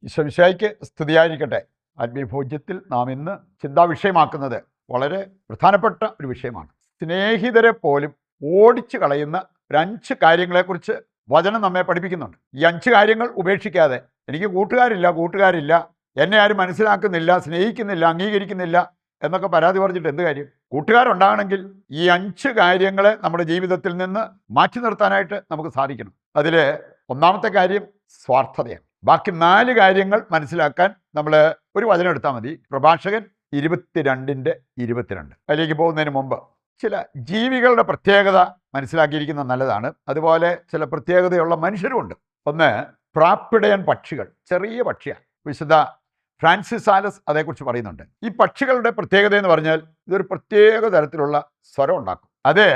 ഈശോമിശിഹായ്ക്ക് സ്തുതിയായിരിക്കട്ടെ. ആത്മീയഭോജ്യത്തിൽ നാം ഇന്ന് ചിന്താവിഷയമാക്കുന്നത് വളരെ പ്രധാനപ്പെട്ട ഒരു വിഷയമാണ്. സ്നേഹിതരെ പോലും ഓടിച്ചു കളയുന്ന ഒരു 5 കാര്യങ്ങളെക്കുറിച്ച് വചനം നമ്മെ പഠിപ്പിക്കുന്നുണ്ട്. ഈ 5 കാര്യങ്ങൾ ഉപേക്ഷിക്കാതെ, എനിക്ക് കൂട്ടുകാരില്ല, എന്നെ ആരും മനസ്സിലാക്കുന്നില്ല, സ്നേഹിക്കുന്നില്ല, അംഗീകരിക്കുന്നില്ല എന്നൊക്കെ പരാതി പറഞ്ഞിട്ട് എന്ത് കാര്യം? കൂട്ടുകാരുണ്ടാകണമെങ്കിൽ ഈ 5 കാര്യങ്ങളെ നമ്മുടെ ജീവിതത്തിൽ നിന്ന് മാറ്റി നിർത്താനായിട്ട് നമുക്ക് സാധിക്കണം. അതിൽ ഒന്നാമത്തെ കാര്യം സ്വാർത്ഥതയാണ്. ബാക്കി 4 കാര്യങ്ങൾ മനസ്സിലാക്കാൻ നമ്മൾ ഒരു വചനം എടുത്താൽ മതി. പ്രഭാഷകൻ 22:22. അതിലേക്ക് പോകുന്നതിന് മുമ്പ് ചില ജീവികളുടെ പ്രത്യേകത മനസ്സിലാക്കിയിരിക്കുന്നത് നല്ലതാണ്. അതുപോലെ ചില പ്രത്യേകതയുള്ള മനുഷ്യരുമുണ്ട്. ഒന്ന്, പ്രാപ്പിടയൻ പക്ഷികൾ. ചെറിയ പക്ഷിയാണ്. വിശുദ്ധ ഫ്രാൻസിസ് സാലസ് അതേക്കുറിച്ച് പറയുന്നുണ്ട്. ഈ പക്ഷികളുടെ പ്രത്യേകത എന്ന് പറഞ്ഞാൽ ഇതൊരു പ്രത്യേക തരത്തിലുള്ള സ്വരം ഉണ്ടാക്കും. അത്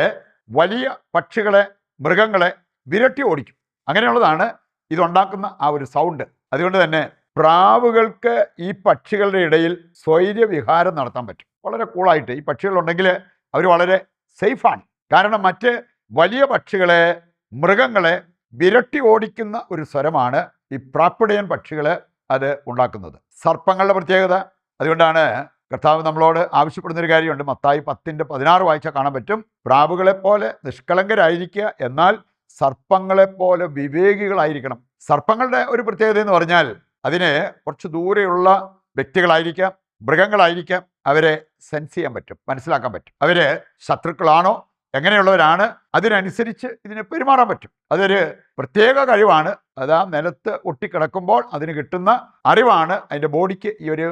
വലിയ പക്ഷികളെ, മൃഗങ്ങളെ വിരട്ടി ഓടിക്കും. അങ്ങനെയുള്ളതാണ് ഇതുണ്ടാക്കുന്ന ആ ഒരു സൗണ്ട്. അതുകൊണ്ട് തന്നെ പ്രാവുകൾക്ക് ഈ പക്ഷികളുടെ ഇടയിൽ സ്വൈര്യവിഹാരം നടത്താൻ പറ്റും. വളരെ കൂളായിട്ട് ഈ പക്ഷികളുണ്ടെങ്കിൽ അവർ വളരെ സേഫാണ്. കാരണം മറ്റ് വലിയ പക്ഷികളെ, മൃഗങ്ങളെ വിരട്ടി ഓടിക്കുന്ന ഒരു സ്വരമാണ് ഈ പ്രാപ്പിടയൻ പക്ഷികൾ അത് ഉണ്ടാക്കുന്നത്. സർപ്പങ്ങളുടെ പ്രത്യേകത, അതുകൊണ്ടാണ് കർത്താവ് നമ്മളോട് ആവശ്യപ്പെടുന്നൊരു കാര്യമുണ്ട്. മത്തായി 10:16 വായിച്ചാൽ കാണാൻ പറ്റും. പ്രാവുകളെപ്പോലെ നിഷ്കളങ്കരായിരിക്കുക, എന്നാൽ സർപ്പങ്ങളെപ്പോലെ വിവേകികളായിരിക്കണം. സർപ്പങ്ങളുടെ ഒരു പ്രത്യേകത എന്ന് പറഞ്ഞാൽ അതിന് കുറച്ച് ദൂരെയുള്ള വ്യക്തികളായിരിക്കാം, മൃഗങ്ങളായിരിക്കാം, അവരെ സെൻസ് ചെയ്യാൻ പറ്റും, മനസ്സിലാക്കാൻ പറ്റും. അവര് ശത്രുക്കളാണോ, എങ്ങനെയുള്ളവരാണ്, അതിനനുസരിച്ച് ഇതിന് പെരുമാറാൻ പറ്റും. അതൊരു പ്രത്യേക കഴിവാണ്. അത് ആ നിലത്ത് ഒട്ടിക്കിടക്കുമ്പോൾ അതിന് കിട്ടുന്ന അറിവാണ് അതിൻ്റെ ബോഡിക്ക് ഈ ഒരു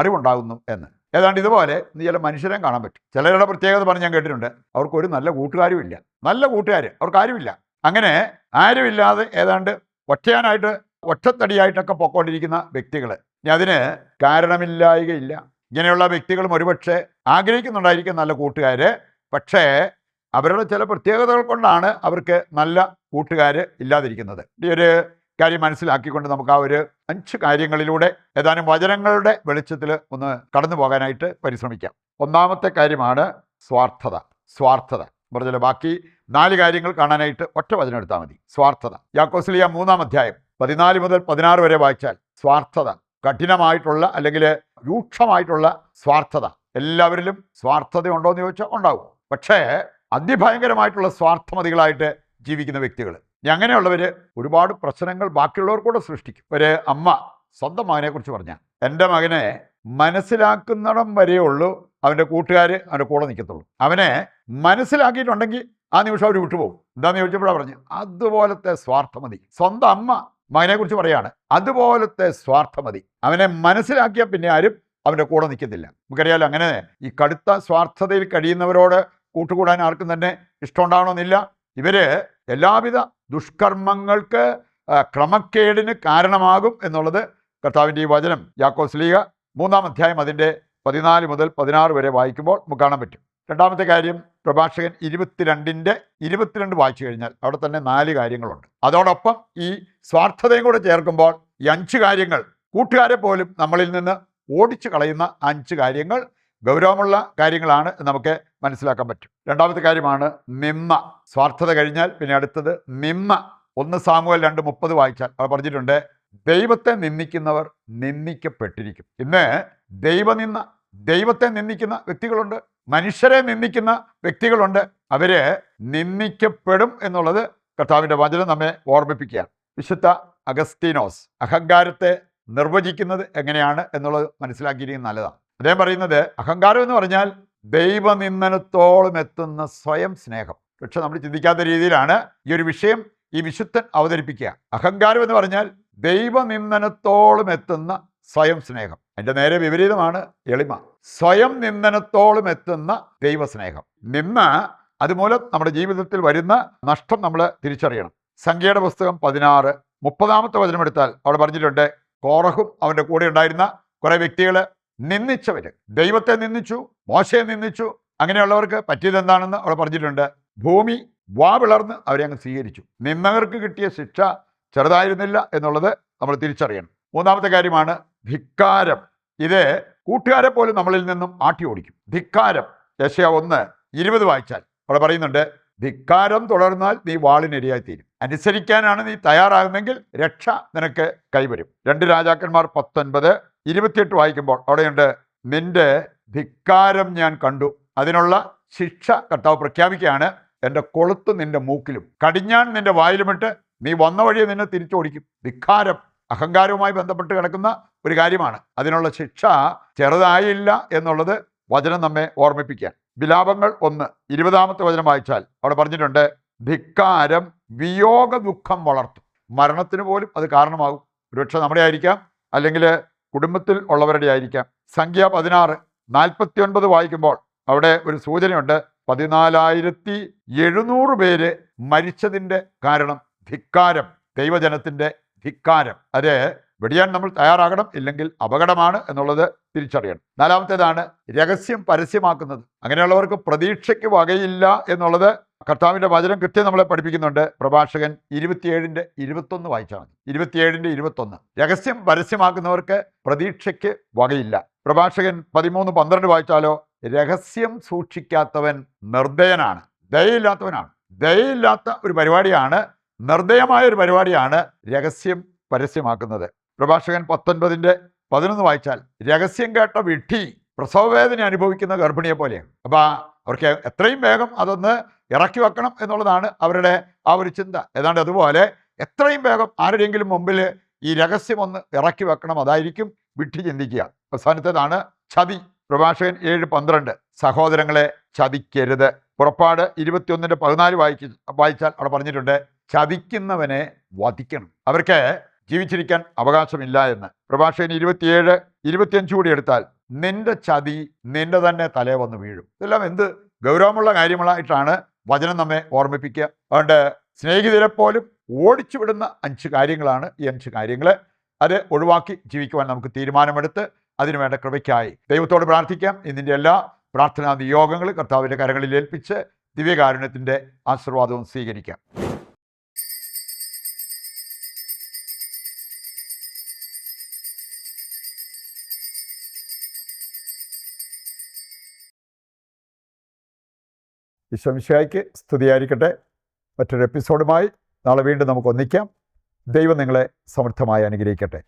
അറിവുണ്ടാകുന്നു എന്ന്. ഏതാണ്ട് ഇതുപോലെ ചില മനുഷ്യരെയും കാണാൻ പറ്റും. ചിലരുടെ പ്രത്യേകത പറഞ്ഞ് ഞാൻ കേട്ടിട്ടുണ്ട്, അവർക്കൊരു നല്ല കൂട്ടുകാരും ഇല്ല. നല്ല കൂട്ടുകാർ അവർക്ക് ആരുമില്ല. അങ്ങനെ ആരുമില്ലാതെ ഏതാണ്ട് ഒറ്റയാനായിട്ട്, ഒറ്റത്തടിയായിട്ടൊക്കെ പൊക്കോണ്ടിരിക്കുന്ന വ്യക്തികൾ. ഇനി അതിന് കാരണമില്ലായികയില്ല. ഇങ്ങനെയുള്ള വ്യക്തികളും ഒരുപക്ഷെ ആഗ്രഹിക്കുന്നുണ്ടായിരിക്കും നല്ല കൂട്ടുകാർ. പക്ഷേ അവരുടെ ചില പ്രത്യേകതകൾ കൊണ്ടാണ് അവർക്ക് നല്ല കൂട്ടുകാർ ഇല്ലാതിരിക്കുന്നത്. ഈ ഒരു കാര്യം മനസ്സിലാക്കിക്കൊണ്ട് നമുക്ക് ആ ഒരു 5 കാര്യങ്ങളിലൂടെ ഏതാനും വചനങ്ങളുടെ വെളിച്ചത്തിൽ ഒന്ന് കടന്നു പോകാനായിട്ട് പരിശ്രമിക്കാം. ഒന്നാമത്തെ കാര്യമാണ് സ്വാർത്ഥത. പറഞ്ഞാൽ ബാക്കി 4 കാര്യങ്ങൾ കാണാനായിട്ട് ഒറ്റ വചനം എടുത്താൽ മതി. സ്വാർത്ഥത. യാക്കോസ്ലിയ 3-ാം അധ്യായം 14 മുതൽ 16 വരെ വായിച്ചാൽ സ്വാർത്ഥത, കഠിനമായിട്ടുള്ള അല്ലെങ്കിൽ രൂക്ഷമായിട്ടുള്ള സ്വാർത്ഥത. എല്ലാവരിലും സ്വാർത്ഥത ഉണ്ടോ എന്ന് ചോദിച്ചാൽ ഉണ്ടാവും. പക്ഷേ അതിഭയങ്കരമായിട്ടുള്ള സ്വാർത്ഥമതികളായിട്ട് ജീവിക്കുന്ന വ്യക്തികൾ, അങ്ങനെയുള്ളവർ ഒരുപാട് പ്രശ്നങ്ങൾ ബാക്കിയുള്ളവർക്കൂടെ സൃഷ്ടിക്കും. ഒരു അമ്മ സ്വന്തം മകനെക്കുറിച്ച് പറഞ്ഞാൽ, എൻ്റെ മകനെ മനസ്സിലാക്കുന്നിടം വരെയേ ഉള്ളൂ അവൻ്റെ കൂട്ടുകാർ അവൻ്റെ കൂടെ നിൽക്കത്തുള്ളൂ. അവനെ മനസ്സിലാക്കിയിട്ടുണ്ടെങ്കിൽ ആ നിമിഷം അവർ വിട്ടുപോകും. എന്താണെന്ന് ചോദിച്ചപ്പോഴാണ് പറഞ്ഞു, അതുപോലത്തെ സ്വാർത്ഥമതി. സ്വന്തം അമ്മ മകനെക്കുറിച്ച് പറയാണ്, അതുപോലത്തെ സ്വാർത്ഥമതി. അവനെ മനസ്സിലാക്കിയാൽ പിന്നെ ആരും അവൻ്റെ കൂടെ നിൽക്കുന്നില്ല. നമുക്കറിയാലോ, അങ്ങനെ ഈ കടുത്ത സ്വാർത്ഥതയിൽ കഴിയുന്നവരോട് കൂട്ടുകൂടാൻ ആർക്കും തന്നെ ഇഷ്ടമുണ്ടാകണമെന്നില്ല. ഇവർ എല്ലാവിധ ദുഷ്കർമ്മങ്ങൾക്ക്, ക്രമക്കേടിന് കാരണമാകും എന്നുള്ളത് കർത്താവിൻ്റെ ഈ വചനം യാക്കോസ്ലീഹ 3-ാം അധ്യായം അതിൻ്റെ 14 മുതൽ 16 വരെ വായിക്കുമ്പോൾ നമുക്ക് കാണാൻ പറ്റും. രണ്ടാമത്തെ കാര്യം പ്രഭാഷകൻ 22:22 വായിച്ചു കഴിഞ്ഞാൽ അവിടെ തന്നെ 4 കാര്യങ്ങളുണ്ട്. അതോടൊപ്പം ഈ സ്വാർത്ഥതയും കൂടെ ചേർക്കുമ്പോൾ ഈ 5 കാര്യങ്ങൾ, കൂട്ടുകാരെ പോലും നമ്മളിൽ നിന്ന് ഓടിച്ചു കളയുന്ന 5 കാര്യങ്ങൾ ഗൗരവമുള്ള കാര്യങ്ങളാണ് നമുക്ക് മനസ്സിലാക്കാൻ പറ്റും. രണ്ടാമത്തെ കാര്യമാണ് നിന്ന. സ്വാർത്ഥത കഴിഞ്ഞാൽ പിന്നെ അടുത്തത് നിന്ന. 1 സാമുവേൽ 2:30 വായിച്ചാൽ അവർ പറഞ്ഞിട്ടുണ്ട്, ദൈവത്തെ നിന്ദിക്കുന്നവർ നിന്ദിക്കപ്പെട്ടിരിക്കും. ഇന്ന് ദൈവത്തെ നിന്ദിക്കുന്ന വ്യക്തികളുണ്ട്, മനുഷ്യരെ നിന്ദിക്കുന്ന വ്യക്തികളുണ്ട്. അവര് നിന്ദിക്കപ്പെടും എന്നുള്ളത് കർത്താവിൻ്റെ വചനം നമ്മെ ഓർമ്മിപ്പിക്കുകയാണ്. വിശുദ്ധ അഗസ്തീനോസ് അഹങ്കാരത്തെ നിർവചിക്കുന്നത് എങ്ങനെയാണ് എന്നുള്ളത് മനസ്സിലാക്കിയിരിക്കുന്നത് നല്ലതാണ്. അദ്ദേഹം പറയുന്നത്, അഹങ്കാരം എന്ന് പറഞ്ഞാൽ ദൈവനിന്ദനത്തോളം എത്തുന്ന സ്വയം സ്നേഹം. പക്ഷെ നമ്മൾ ചിന്തിക്കാത്ത രീതിയിലാണ് ഈ ഒരു വിഷയം ഈ വിശുദ്ധൻ അവതരിപ്പിക്കുക. അഹങ്കാരം എന്ന് പറഞ്ഞാൽ ദൈവനിന്ദനത്തോളം എത്തുന്ന സ്വയം സ്നേഹം. അതിൻ്റെ നേരെ വിപരീതമാണ് എളിമ. സ്വയം നിന്ദനത്തോളം എത്തുന്ന ദൈവസ്നേഹം. അതുമൂലം നമ്മുടെ ജീവിതത്തിൽ വരുന്ന നഷ്ടം നമ്മൾ തിരിച്ചറിയണം. സംഖ്യയുടെ പുസ്തകം 16:30 വചനം എടുത്താൽ അവിടെ പറഞ്ഞിട്ടുണ്ട്, കോറഹും അവൻ്റെ കൂടെ ഉണ്ടായിരുന്ന കുറെ വ്യക്തികൾ നിന്ദിച്ചവര് ദൈവത്തെ നിന്ദിച്ചു, മോശയെ നിന്ദിച്ചു. അങ്ങനെയുള്ളവർക്ക് പറ്റിയത് എന്താണെന്ന് അവിടെ പറഞ്ഞിട്ടുണ്ട്. ഭൂമി വാവിളർന്ന് അവരെ അങ്ങ് സ്വീകരിച്ചു. നിന്നവർക്ക് കിട്ടിയ ശിക്ഷ ചെറുതായിരുന്നില്ല എന്നുള്ളത് നമ്മൾ തിരിച്ചറിയണം. മൂന്നാമത്തെ കാര്യമാണ് ധിക്കാരം. ഇത് കൂട്ടുകാരെ പോലും നമ്മളിൽ നിന്നും ആട്ടി ഓടിക്കും. ധിക്കാരം. യെശയ്യാ 1:20 വായിച്ചാൽ അവിടെ പറയുന്നുണ്ട്, ധിക്കാരം തുടർന്നാൽ നീ വാളിനിരയായി തീരും. അനുസരിക്കാനാണ് നീ തയ്യാറാകുന്നെങ്കിൽ രക്ഷ നിനക്ക് കൈവരും. 2 രാജാക്കന്മാർ 19:28 വായിക്കുമ്പോൾ അവിടെയുണ്ട്, നിന്റെ ധിക്കാരം ഞാൻ കണ്ടു. അതിനുള്ള ശിക്ഷ കർത്താവ് പ്രഖ്യാപിക്കുകയാണ്. എൻ്റെ കൊളുത്ത് നിന്റെ മൂക്കിലും കടിഞ്ഞാൺ നിന്റെ വായിലുമിട്ട് നീ വന്ന വഴിയെ നിന്നെ തിരിച്ചോടിക്കും. ധിക്കാരം അഹങ്കാരവുമായി ബന്ധപ്പെട്ട് കിടക്കുന്ന ഒരു കാര്യമാണ്. അതിനുള്ള ശിക്ഷ ചെറുതായില്ല എന്നുള്ളത് വചനം നമ്മെ ഓർമ്മിപ്പിക്കാൻ. വിലാപങ്ങൾ 1:20 വചനം വായിച്ചാൽ അവിടെ പറഞ്ഞിട്ടുണ്ട്, ധിക്കാരം വിയോഗ ദുഃഖം വളർത്തും. മരണത്തിന് പോലും അത് കാരണമാകും. ഒരുപക്ഷെ നമ്മുടെ ആയിരിക്കാം, അല്ലെങ്കിൽ കുടുംബത്തിൽ ഉള്ളവരുടെ ആയിരിക്കാം. സംഖ്യ 16:49 വായിക്കുമ്പോൾ അവിടെ ഒരു സൂചനയുണ്ട്. 14,700 പേര് മരിച്ചതിൻ്റെ കാരണം ധിക്കാരം, ദൈവജനത്തിൻ്റെ ധിക്കാരം. അത് വെടിയാൻ നമ്മൾ തയ്യാറാകണം, ഇല്ലെങ്കിൽ അപകടമാണ് എന്നുള്ളത് തിരിച്ചറിയണം. 4-ാമത്തേതാണ് രഹസ്യം പരസ്യമാക്കുന്നത്. അങ്ങനെയുള്ളവർക്ക് പ്രതീക്ഷയ്ക്ക് വകയില്ല എന്നുള്ളത് കർത്താവിൻ്റെ വചനം കൃത്യം നമ്മളെ പഠിപ്പിക്കുന്നുണ്ട്. പ്രഭാഷകൻ 27:21 വായിച്ചാൽ മതി. 27:21 രഹസ്യം പരസ്യമാക്കുന്നവർക്ക് പ്രതീക്ഷയ്ക്ക് വകയില്ല. പ്രഭാഷകൻ 13:12 വായിച്ചാലോ, രഹസ്യം സൂക്ഷിക്കാത്തവൻ നിർദ്ദയനാണ്, ദയയില്ലാത്തവനാണ്. ദയയില്ലാത്ത ഒരു പരിപാടിയാണ്, നിർദ്ദയമായ ഒരു പരിപാടിയാണ് രഹസ്യം പരസ്യമാക്കുന്നത്. പ്രഭാഷകൻ 19:11 വായിച്ചാൽ, രഹസ്യം കേട്ട വിഡ്ഢി പ്രസവവേദന അനുഭവിക്കുന്ന ഗർഭിണിയെ പോലെയാണ്. അപ്പം അവർക്ക് എത്രയും വേഗം അതൊന്ന് ഇറക്കി വെക്കണം എന്നുള്ളതാണ് അവരുടെ ആ ഒരു ചിന്ത. ഏതാണ്ട് അതുപോലെ എത്രയും വേഗം ആരുടെയെങ്കിലും മുമ്പിൽ ഈ രഹസ്യം ഒന്ന് ഇറക്കി വെക്കണം, അതായിരിക്കും വിഡ്ഢി ചിന്തിക്കുക. അവസാനത്തേതാണ് ചതി. പ്രഭാഷകൻ 7:12 സഹോദരങ്ങളെ ചതിക്കരുത്. പുറപ്പാട് 21:14 വായിച്ചാൽ അവിടെ പറഞ്ഞിട്ടുണ്ട്, ചതിക്കുന്നവനെ വധിക്കണം, അവർക്ക് ജീവിച്ചിരിക്കാൻ അവകാശമില്ല എന്ന്. പ്രഭാഷകൻ 27:25 കൂടി എടുത്താൽ, നിന്റെ ചതി നിന്റെ തന്നെ തലേ വന്ന് വീഴും. ഇതെല്ലാം എന്ത് ഗൗരവമുള്ള കാര്യങ്ങളായിട്ടാണ് വചനം നമ്മെ ഓർമ്മിപ്പിക്കുക. അതുകൊണ്ട് സ്നേഹിതരെ പോലും ഓടിച്ചു വിടുന്ന 5 കാര്യങ്ങളാണ് ഈ 5 കാര്യങ്ങൾ. അത് ഒഴിവാക്കി ജീവിക്കുവാൻ നമുക്ക് തീരുമാനമെടുത്ത് അതിനുവേണ്ട കൃപയ്ക്കായി ദൈവത്തോട് പ്രാർത്ഥിക്കാം. ഇതിൻ്റെ എല്ലാ പ്രാർത്ഥനാ നിയോഗങ്ങൾ കർത്താവിൻ്റെ കരങ്ങളിൽ ഏൽപ്പിച്ച് ദിവ്യകാരുണ്യത്തിൻ്റെ ആശീർവാദവും സ്വീകരിക്കാം. ഈശോമിശിഹായ്ക്ക് സ്തുതിയായിരിക്കട്ടെ. മറ്റൊരു എപ്പിസോഡുമായി നാളെ വീണ്ടും നമുക്ക് ഒന്നിക്കാം. ദൈവം നിങ്ങളെ സമൃദ്ധമായി അനുഗ്രഹിക്കട്ടെ.